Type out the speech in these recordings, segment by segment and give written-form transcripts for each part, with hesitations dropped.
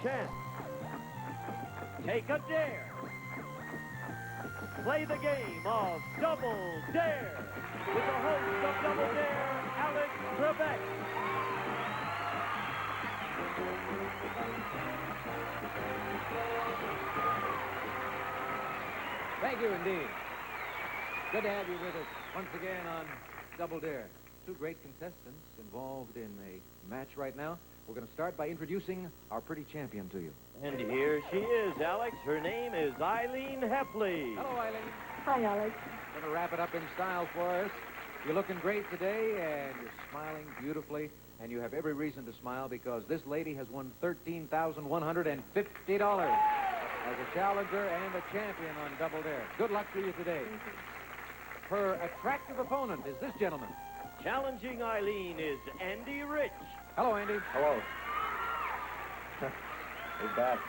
chance. Take a dare. Play the game of Double Dare with the host of Double Dare, Alex Trebek. Thank you indeed. Good to have you with us once again on Double Dare. Two great contestants involved in a match right now. We're going to start by introducing our pretty champion to you. And here she is, Alex. Her name is Eileen Hepley. Hello, Eileen. Hi, Alex. Going to wrap it up in style for us. You're looking great today, and you're smiling beautifully, and you have every reason to smile because this lady has won $13,150 as a challenger and a champion on Double Dare. Good luck to you today. Her attractive opponent is this gentleman. Challenging Eileen is Andy Rich. Hello, Andy. Hello. He's back.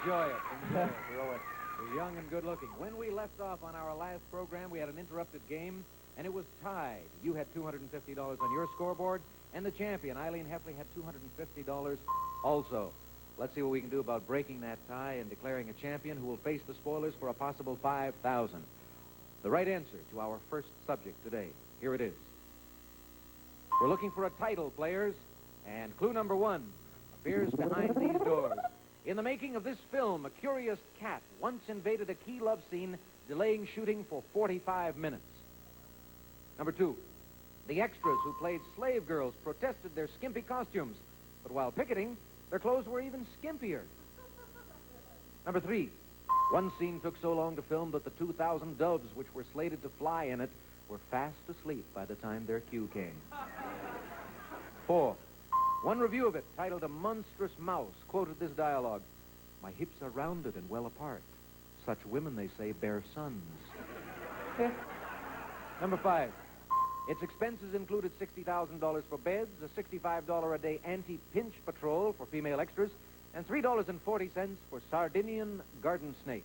Enjoy it. Enjoy it. You're young and good looking. When we left off on our last program, we had an interrupted game, and it was tied. You had $250 on your scoreboard, and the champion, Eileen Hepley, had $250 also. Let's see what we can do about breaking that tie and declaring a champion who will face the spoilers for a possible $5,000. The right answer to our first subject today. Here it is. We're looking for a title, players, and clue number one appears behind these doors. In the making of this film, a curious cat once invaded a key love scene, delaying shooting for 45 minutes. Number two, the extras who played slave girls protested their skimpy costumes, but while picketing, their clothes were even skimpier. Number three, one scene took so long to film that the 2,000 doves which were slated to fly in it were fast asleep by the time their cue came. Four, one review of it, titled A Monstrous Mouse, quoted this dialogue: "My hips are rounded and well apart. Such women, they say, bear sons." Number five, its expenses included $60,000 for beds, a $65 a day anti-pinch patrol for female extras, and $3.40 for Sardinian garden snakes.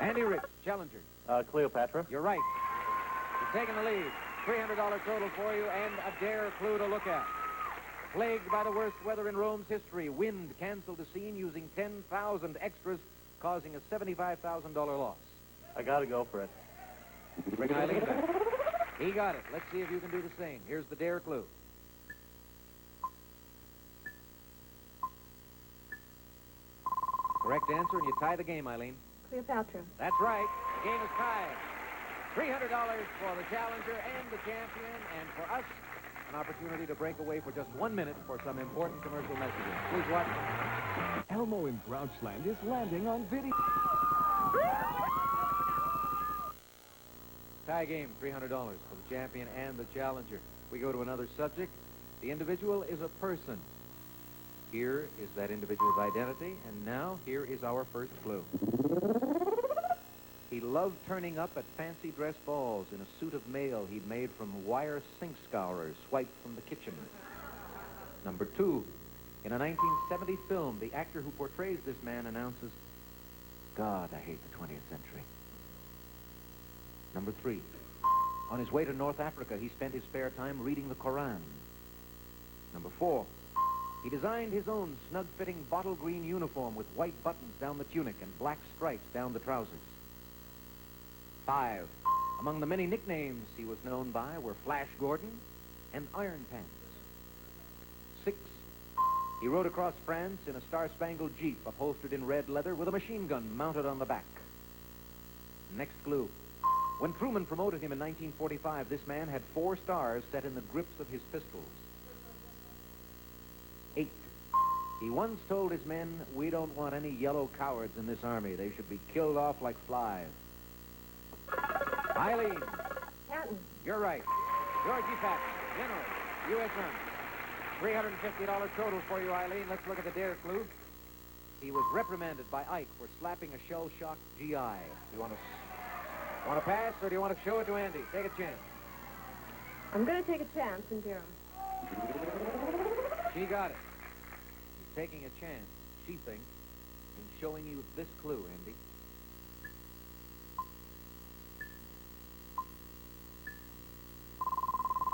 Andy Rich, challenger. Cleopatra. You're right. You're taking the lead. $300 total for you and a dare clue to look at. Plagued by the worst weather in Rome's history, wind canceled the scene using 10,000 extras, causing a $75,000 loss. I gotta go for it. Bring Eileen back. He got it. Let's see if you can do the same. Here's the dare clue. Correct answer, and you tie the game, Eileen. Cleopatra. That's right. The game is tied. $300 for the challenger and the champion, and for us, an opportunity to break away for just 1 minute for some important commercial messages. Please watch. Elmo in Grouchland is landing on video. Tie game, $300 for the champion and the challenger. We go to another subject. The individual is a person. Here is that individual's identity, and now here is our first clue. He loved turning up at fancy dress balls in a suit of mail he'd made from wire sink scourers swiped from the kitchen. Number two, in a 1970 film, the actor who portrays this man announces, "God, I hate the 20th century." Number three, on his way to North Africa, he spent his spare time reading the Koran. Number four, he designed his own snug-fitting bottle green uniform with white buttons down the tunic and black stripes down the trousers. Five, among the many nicknames he was known by were Flash Gordon and Iron Pants. Six, he rode across France in a star-spangled Jeep upholstered in red leather with a machine gun mounted on the back. Next clue. When Truman promoted him in 1945, this man had 4 stars set in the grips of his pistols. 8. He once told his men, "We don't want any yellow cowards in this army. They should be killed off like flies." Eileen. Patton. You're right. Georgie Patton, General, U.S. Army. $350 total for you, Eileen. Let's look at the dare clue. He was reprimanded by Ike for slapping a shell-shocked GI. You want to pass, or do you want to show it to Andy? Take a chance. I'm going to take a chance and dare him. She got it. She's taking a chance, she thinks, in showing you this clue, Andy.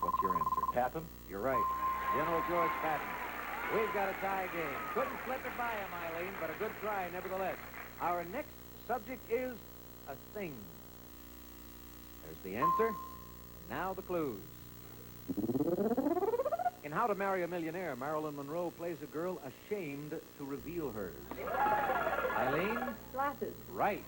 What's your answer? Patton? You're right. General George Patton. We've got a tie game. Couldn't slip it by him, Eileen, but a good try nevertheless. Our next subject is a thing. There's the answer. Now the clues. In How to Marry a Millionaire, Marilyn Monroe plays a girl ashamed to reveal hers. Eileen? Glasses. Right.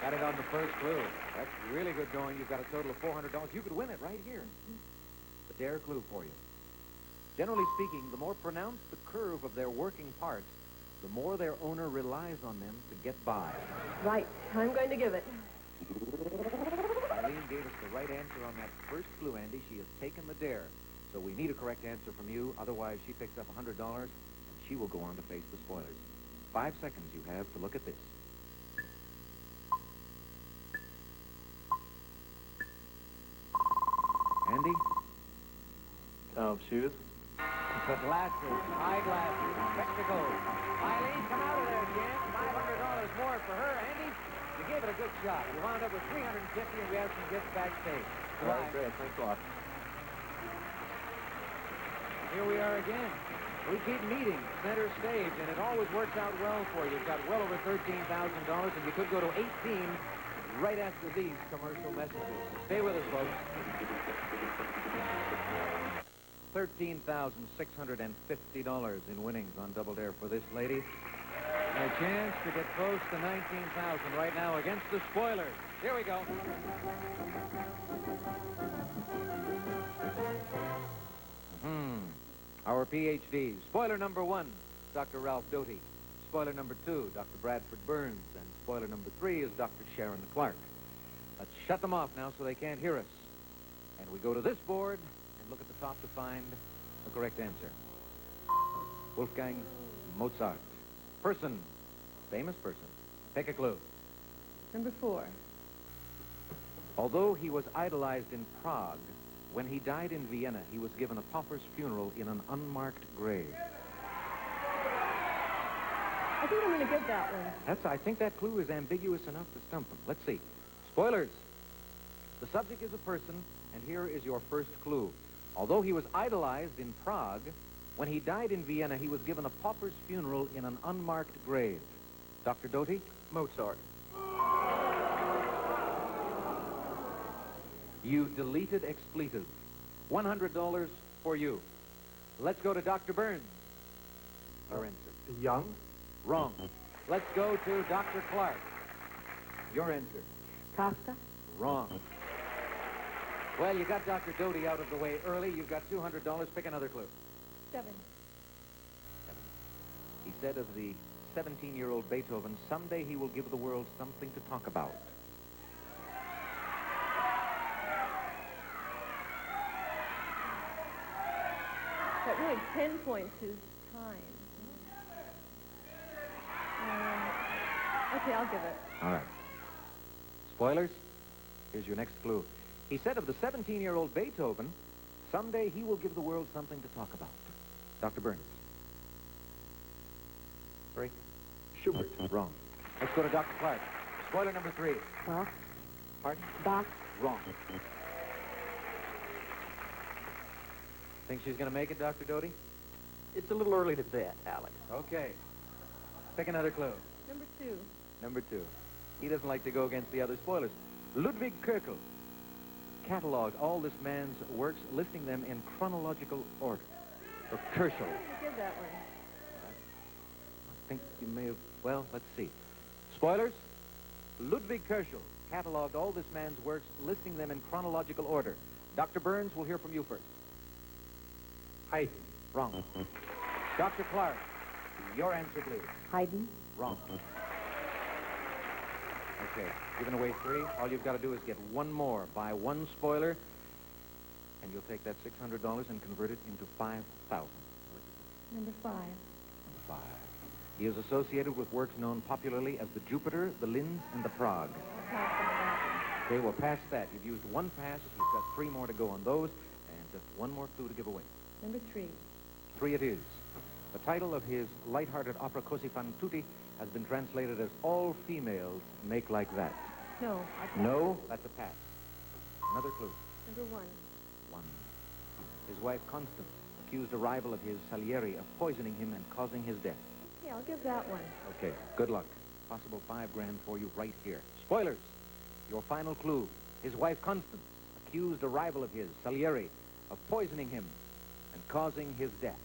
Got it on the first clue. That's really good going. You've got a total of $400. You could win it right here. The dare clue for you. Generally speaking, the more pronounced the curve of their working parts, the more their owner relies on them to get by. Right. I'm going to give it. Eileen gave us the right answer on that first clue, Andy. She has taken the dare. So we need a correct answer from you. Otherwise, she picks up $100, and she will go on to face the spoilers. 5 seconds you have to look at this. Andy? Shoes. Glasses, eyeglasses, spectacles. Eileen, come out of there, champ. $500 more for her. Andy, you gave it a good shot. You wound up with $350, and we have some gifts backstage. All right, great. Thanks a lot. Here we are again. We keep meeting center stage, and it always works out well for you. You've got well over $13,000, and you could go to 18 right after these commercial messages. Stay with us, folks. $13,650 in winnings on Double Dare for this lady. And a chance to get close to $19,000 right now against the spoilers. Here we go. Our PhD. Spoiler number 1, Dr. Ralph Doty. Spoiler number 2, Dr. Bradford Burns. And spoiler number 3 is Dr. Sharon Clark. Let's shut them off now so they can't hear us. And we go to this board and look at the top to find the correct answer. Wolfgang Mozart. Person. Famous person. Pick a clue. Number 4. Although he was idolized in Prague, when he died in Vienna, he was given a pauper's funeral in an unmarked grave. I think I'm going to give that one. I think that clue is ambiguous enough to stump them. Let's see. Spoilers. The subject is a person, and here is your first clue. Although he was idolized in Prague, when he died in Vienna, he was given a pauper's funeral in an unmarked grave. Dr. Doty? Mozart. You deleted expletive. $100 for you. Let's go to Dr. Burns. Your answer. Young. Wrong. Let's go to Dr. Clark. Your answer. Kafka. Wrong. Well, you got Dr. Doty out of the way early. You've got $200. Pick another clue. 7. He said of the 17-year-old Beethoven, someday he will give the world something to talk about. That really pinpoints his time. Okay, I'll give it. All right. Spoilers? Here's your next clue. He said of the 17-year-old Beethoven, someday he will give the world something to talk about. Dr. Burns. 3. Schubert. Wrong. Let's go to Dr. Clark. Spoiler number 3. Bach. Pardon? Bach. Wrong. Think she's going to make it, Dr. Doty? It's a little early to bet, Alex. Okay. Pick another clue. Number 2. Number 2. He doesn't like to go against the other spoilers. Ludwig Köchel cataloged all this man's works, listing them in chronological order. Or Köchel. I'll give that one. I think you may have... Well, let's see. Spoilers? Ludwig Köchel cataloged all this man's works, listing them in chronological order. Dr. Burns, we'll hear from you first. Haydn. Wrong. Dr. Clark, your answer, please. Haydn. Wrong. Okay, giving away 3. All you've got to do is get one more. Buy one spoiler, and you'll take that $600 and convert it into $5,000. Number 5. 5. He is associated with works known popularly as the Jupiter, the Linz, and the Prague. Okay, well, past that. You've used one pass. You've got 3 more to go on those, and just one more clue to give away. Number 3. 3 it is. The title of his light-hearted opera Così fan tutti has been translated as All Females Make Like That. No. No, that's a pass. Another clue. Number 1. 1. His wife Constance accused a rival of his, Salieri, of poisoning him and causing his death. Okay, I'll give that one. Okay, good luck. Possible $5,000 for you right here. Spoilers. Your final clue. His wife, Constance, accused a rival of his, Salieri, of poisoning him and causing his death.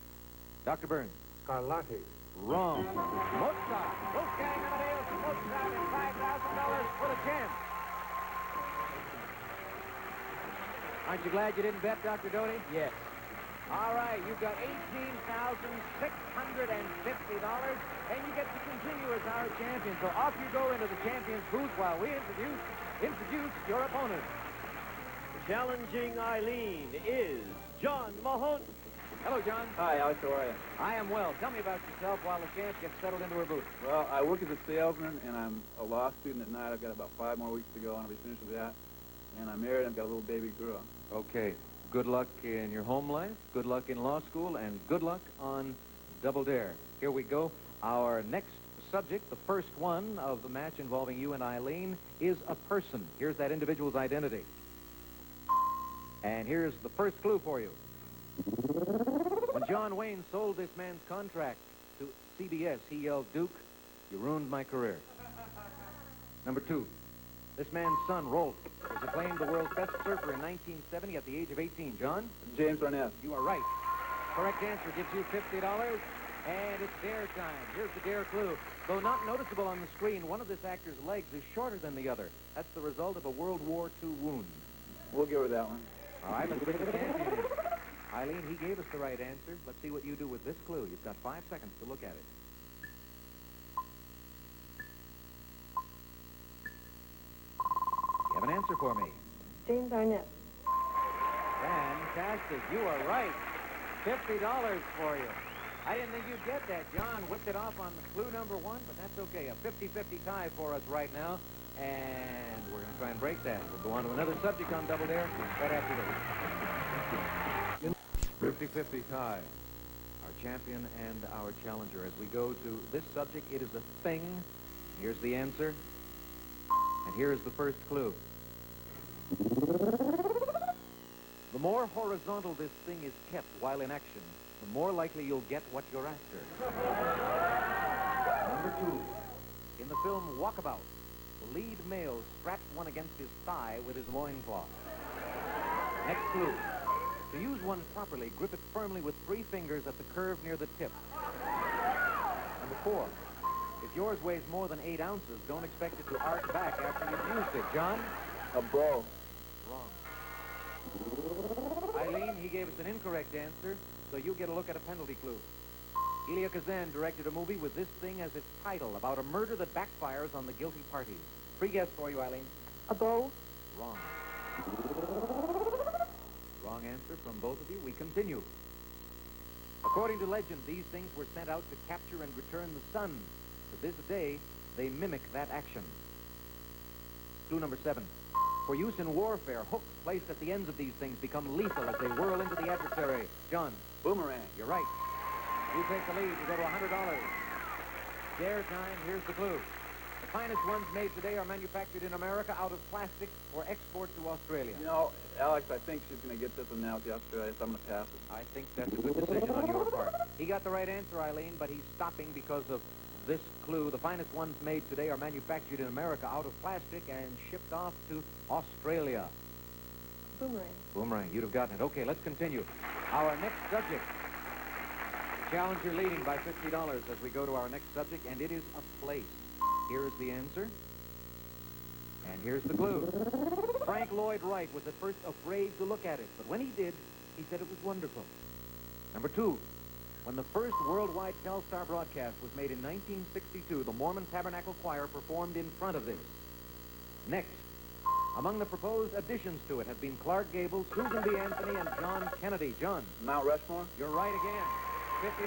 Dr. Burns. Scarlatti. Wrong. Mozart. Wolfgang Amadeus Mozart and $5,000 for the chance. Aren't you glad you didn't bet, Dr. Doty? Yes. All right, you've got $18,650, and you get to continue as our champion. So off you go into the champion's booth while we introduce your opponent. Challenging Eileen is John Mahoney. Hello, John. Hi, Alex. How are you? I am well. Tell me about yourself while the champ gets settled into her booth. Well, I work as a salesman, and I'm a law student at night. I've got about 5 more weeks to go, and I'll be finished with that. And I'm married. I've got a little baby girl. Okay. Good luck in your home life, good luck in law school, and good luck on Double Dare. Here we go. Our next subject, the first one of the match involving you and Eileen, is a person. Here's that individual's identity. And here's the first clue for you. When John Wayne sold this man's contract to CBS, he yelled, "Duke, you ruined my career." Number 2. This man's son, Rolf, was acclaimed the world's best surfer in 1970 at the age of 18. John? James Barnett. You are right. Correct answer gives you $50, and it's dare time. Here's the dare clue. Though not noticeable on the screen, one of this actor's legs is shorter than the other. That's the result of a World War II wound. We'll give her that one. All right, let's bring the champion in. Eileen, he gave us the right answer. Let's see what you do with this clue. You've got 5 seconds to look at it. You have an answer for me. James Arnett. Fantastic. You are right. $50 for you. I didn't think you'd get that. John whipped it off on clue number 1, but that's okay. A 50-50 tie for us right now, and we're going to try and break that. We'll go on to another subject on Double Dare right after this. 50-50 tie. Our champion and our challenger. As we go to this subject, it is a thing. Here's the answer. And here's the first clue. The more horizontal this thing is kept while in action, the more likely you'll get what you're after. Number 2. In the film Walkabout, the lead male straps one against his thigh with his loincloth. Next clue. To use one properly, grip it firmly with 3 fingers at the curve near the tip. Number 4. If yours weighs more than 8 ounces, don't expect it to arc back after you've used it. John? A bro. Wrong. Eileen, he gave us an incorrect answer, so you get a look at a penalty clue. Elia Kazan directed a movie with this thing as its title, about a murder that backfires on the guilty parties. 3 guesses for you, Eileen. A bow. Wrong. Wrong answer from both of you. We continue. According to legend, these things were sent out to capture and return the sun. To this day, they mimic that action. Clue number 7. For use in warfare, hooks placed at the ends of these things become lethal as they whirl into the adversary. John? Boomerang. You're right. You take the lead. You go to $100. Dare time. Here's the clue. The finest ones made today are manufactured in America out of plastic for export to Australia. You know, Alex, I think she's going to get this one now with the Australia, so I'm going to pass it. I think that's a good decision on your part. He got the right answer, Eileen, but he's stopping because of this clue. The finest ones made today are manufactured in America out of plastic and shipped off to Australia. Boomerang. Boomerang, you'd have gotten it. Okay, let's continue. Our next subject. Challenger leading by $50 as we go to our next subject, and it is a place. Here is the answer. And here's the clue. Frank Lloyd Wright was at first afraid to look at it, but when he did, he said it was wonderful. Number 2. When the first worldwide Telstar broadcast was made in 1962, the Mormon Tabernacle Choir performed in front of this. Next, among the proposed additions to it have been Clark Gable, Susan B. Anthony, and John Kennedy. John? Mount Rushmore? You're right again.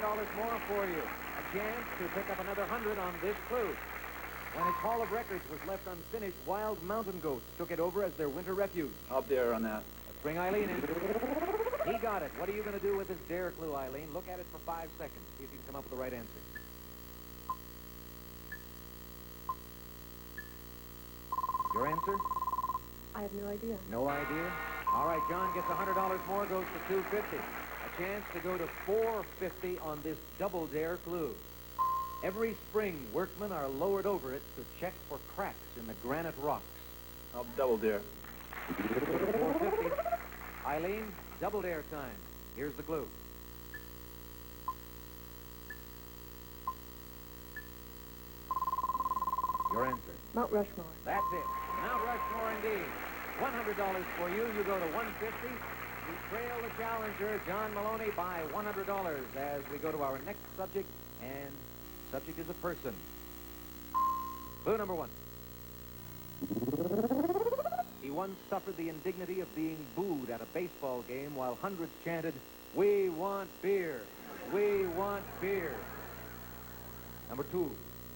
$50 more for you. A chance to pick up another 100 on this clue. When its Hall of Records was left unfinished, wild mountain goats took it over as their winter refuge. I'll dare on that. Let's bring Eileen in. He got it. What are you going to do with this dare clue, Eileen? Look at it for 5 seconds. See if you can come up with the right answer. Your answer? I have no idea. No idea? All right, John gets $100 more, goes to $250. A chance to go to 450 on this double dare clue. Every spring, workmen are lowered over it to check for cracks in the granite rocks. I'll double dare. 450. Eileen, double dare time. Here's the clue. Your answer. Mount Rushmore. That's it. Mount Rushmore indeed. $100 for you. You go to 150. You trail the challenger, John Maloney, by $100 as we go to our next subject, and subject is a person. Clue number 1. He once suffered the indignity of being booed at a baseball game while hundreds chanted, "We want beer! We want beer!" Number 2.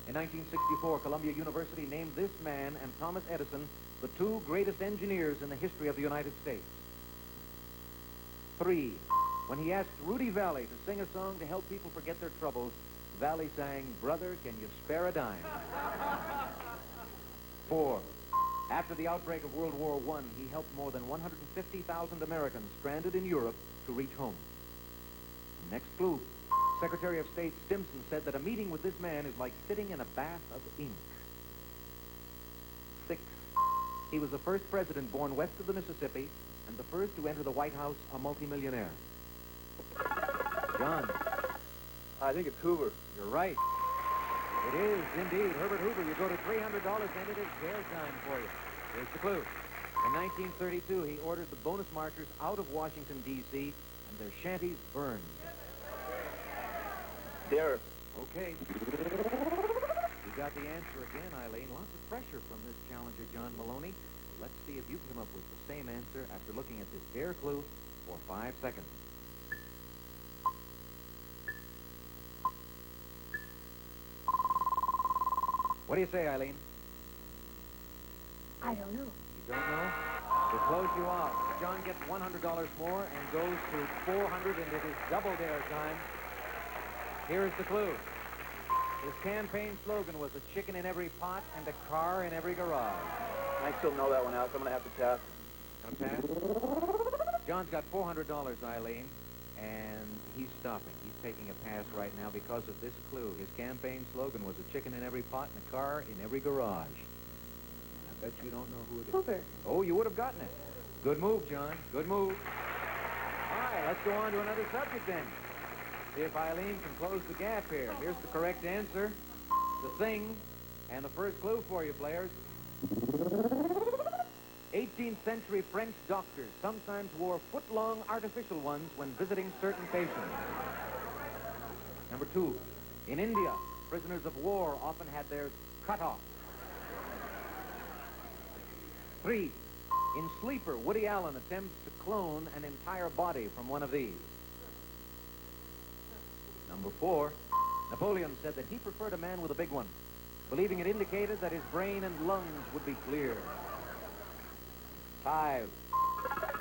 In 1964, Columbia University named this man and Thomas Edison the 2 greatest engineers in the history of the United States. 3. When he asked Rudy Valley to sing a song to help people forget their troubles, Valley sang, "Brother, can you spare a dime?" 4. After the outbreak of World War I, he helped more than 150,000 Americans stranded in Europe to reach home. Next clue. Secretary of State Stimson said that a meeting with this man is like sitting in a bath of ink. 6. He was the first president born west of the Mississippi and the first to enter the White House a multimillionaire. John. I think it's Hoover. You're right. It is indeed Herbert Hoover. You go to $300 and it is dare time for you. Here's the clue. In 1932, he ordered the bonus marchers out of Washington, D.C., and their shanties burned. Dare. Okay. You got the answer again, Eileen. Lots of pressure from this challenger, John Maloney. Let's see if you come up with the same answer after looking at this dare clue for 5 seconds. What do you say, Eileen? I don't know. You don't know? We'll close you off. John gets $100 more and goes to $400, and it is double dare time. Here is the clue. His campaign slogan was "a chicken in every pot and a car in every garage." I still know that one, Alex. I'm going to have to pass. Gonna pass? John's got $400, Eileen, and he's stopping. He's taking a pass right now because of this clue. His campaign slogan was "a chicken in every pot and a car in every garage." I bet you don't know who it is. Hoover. Oh, you would have gotten it. Good move, John. Good move. All right, let's go on to another subject then. See if Eileen can close the gap here. Here's the correct answer. The Thing. And the first clue for you, players. 18th century French doctors sometimes wore foot-long artificial ones when visiting certain patients. Number 2. In India, prisoners of war often had theirs cut off. 3. In Sleeper, Woody Allen attempts to clone an entire body from one of these. Number 4. Napoleon said that he preferred a man with a big one, believing it indicated that his brain and lungs would be clear. 5.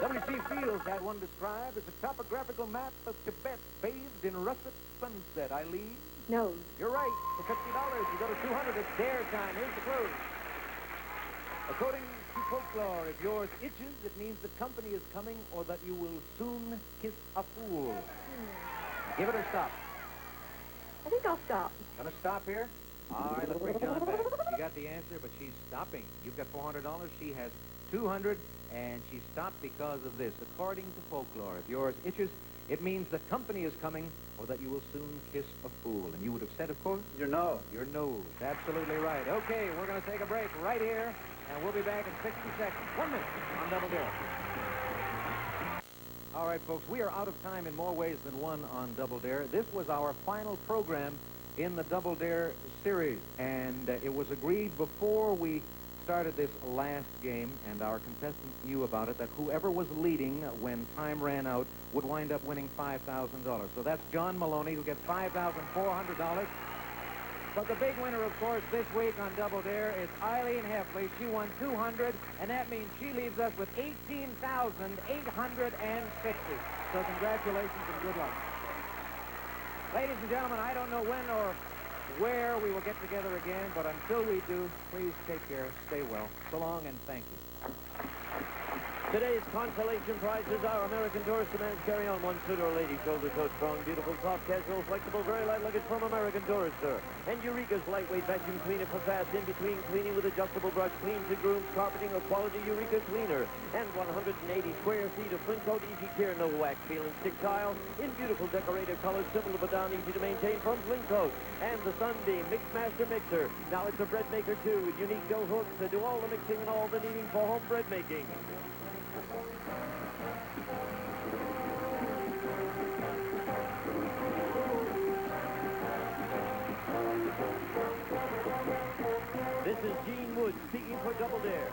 W.C. Fields had one described as a topographical map of Tibet bathed in russet sunset. Eileen? Nose. You're right. For $50, you go to $200. It's dare time. Here's the clue. According to folklore, if yours itches, it means that company is coming or that you will soon kiss a fool. Give it or stop. I think I'll stop. Gonna stop here? All right, let's bring John back. She got the answer, but she's stopping. You've got $400. She has $200, and she stopped because of this. According to folklore, if yours itches, it means that company is coming or that you will soon kiss a fool. And you would have said, of course, Your nose. your nose. Absolutely right. Okay, we're going to take a break right here, and we'll be back in 60 seconds. 1 minute on Double Dare. All right, folks, we are out of time in more ways than one on Double Dare. This was our final program in the Double Dare series, and it was agreed before we started this last game, and our contestants knew about it, that whoever was leading when time ran out would wind up winning $5,000. So that's John Maloney, who gets $5,400. But the big winner, of course, this week on Double Dare is Eileen Heffley. She won $200, and that means she leaves us with $18,860. So congratulations and good luck. Ladies and gentlemen, I don't know when or where we will get together again, but until we do, please take care, stay well. So long, and thank you. Today's consolation prizes are American Tourister Man's Carry-On, one suit or lady, shoulder-toed, strong, beautiful, soft, casual, flexible, very light luggage from American Tourister. And Eureka's lightweight vacuum cleaner for fast in-between cleaning with adjustable brush, clean to grooms, carpeting, or quality Eureka cleaner. And 180 square feet of Flint Coat Easy Care, no wax feeling stick tile, in beautiful decorative colors, simple to put down, easy to maintain from Flint Coat. And the Sunbeam Mixmaster Mixer. Now it's a bread maker too, with unique dough hooks to do all the mixing and all the kneading for home bread making. This is Gene Wood speaking for Double Dare.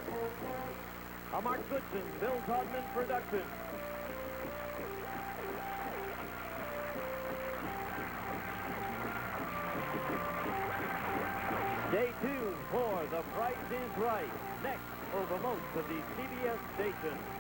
A Mark Goodson, Bill Todman production. Stay tuned for The Price is Right, next over most of these CBS stations.